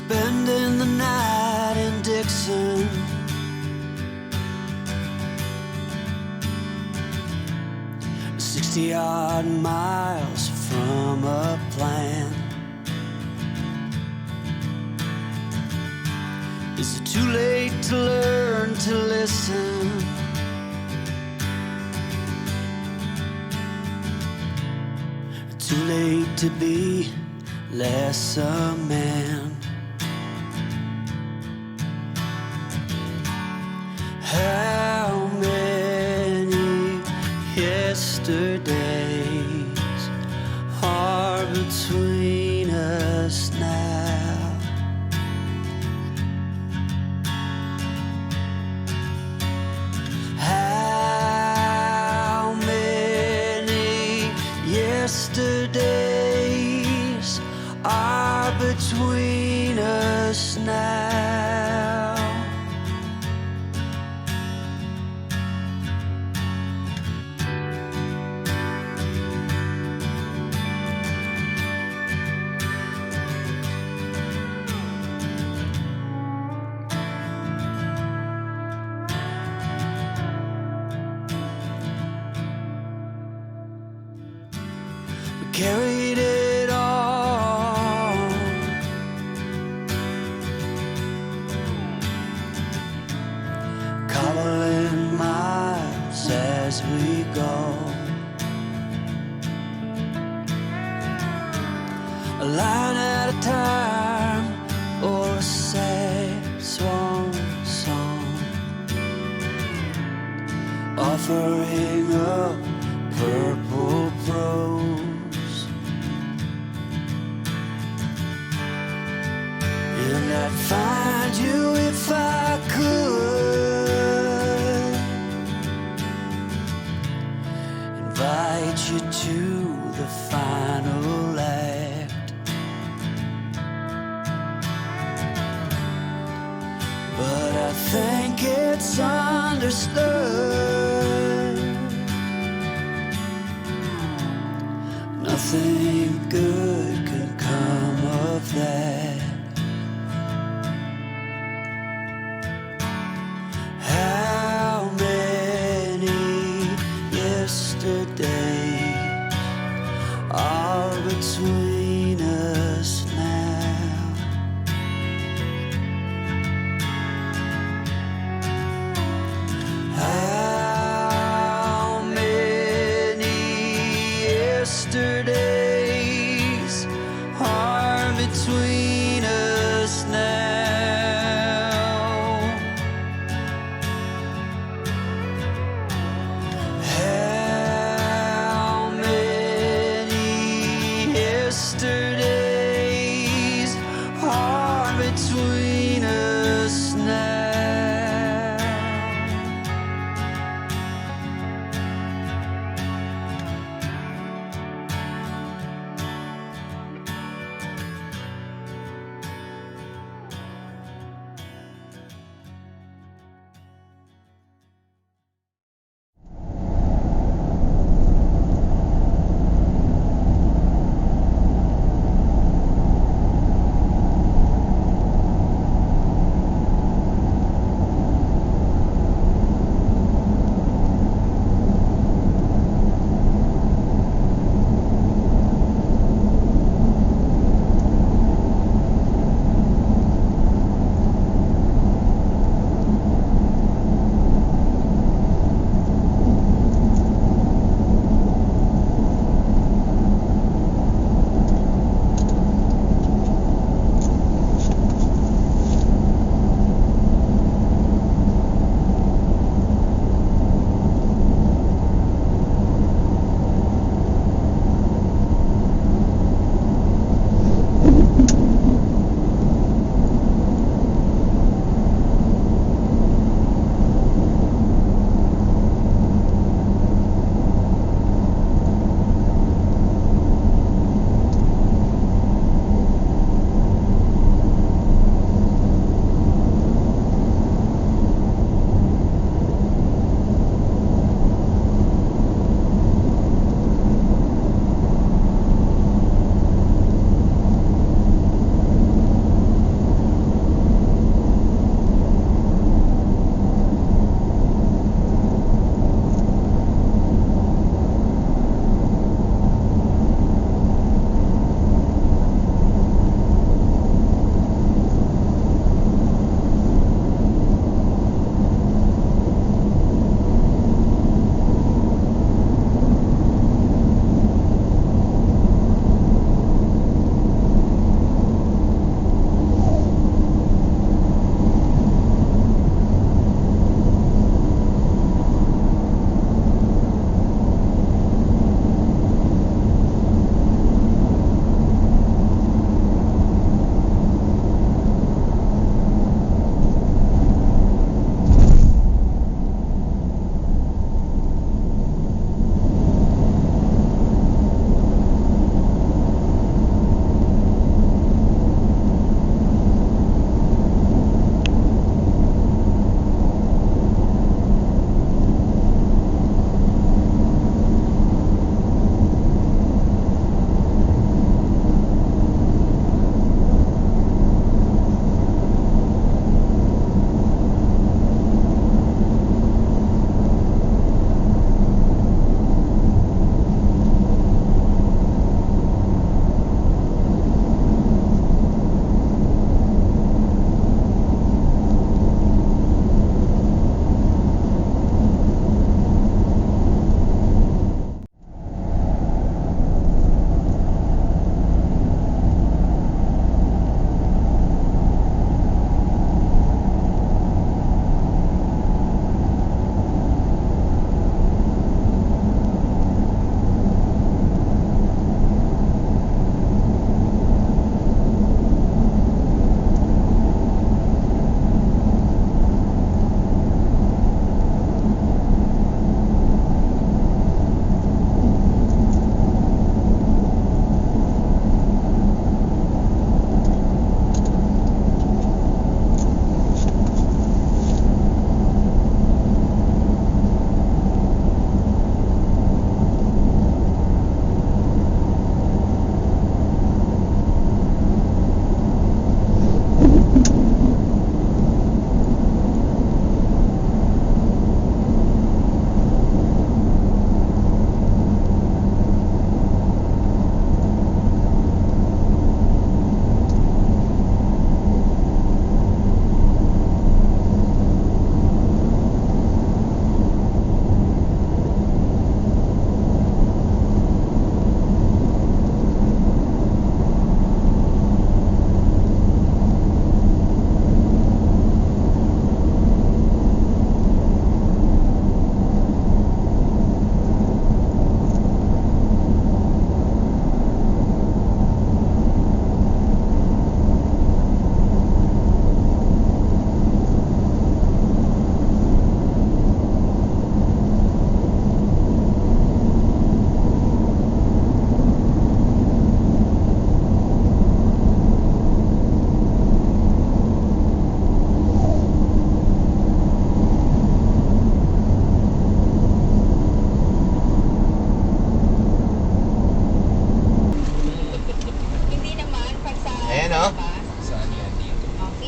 spending the night in Dixon. 60-odd miles from a plan. Is it too late to learn to listen? Too late to be less a man. How many yesterdays are between us now? How many yesterdays are between us now? We carried it all, cobbling miles as we go, a line at a time, or a sad swan song, offering up purple prose. And I'd find you if I could, invite you to the final act. But I think it's understood nothing good can come of that. How many yesterdays are between us now? How many yesterdays are between us now? How many yesterdays are between us now?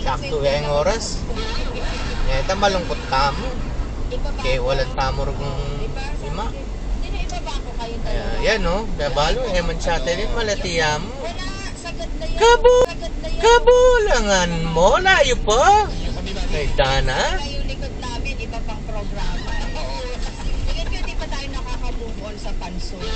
sakto yung oras. Ito malungkot tamo. Kaya walang tamo kung ima. Yan no, dabalo mansyate din malatiya mo. Kabulangan mo, layo pa. Kay Dana. Yung likod namin, iba pang programa. Tingin ko, di pa tayo nakaka-move on sa panso.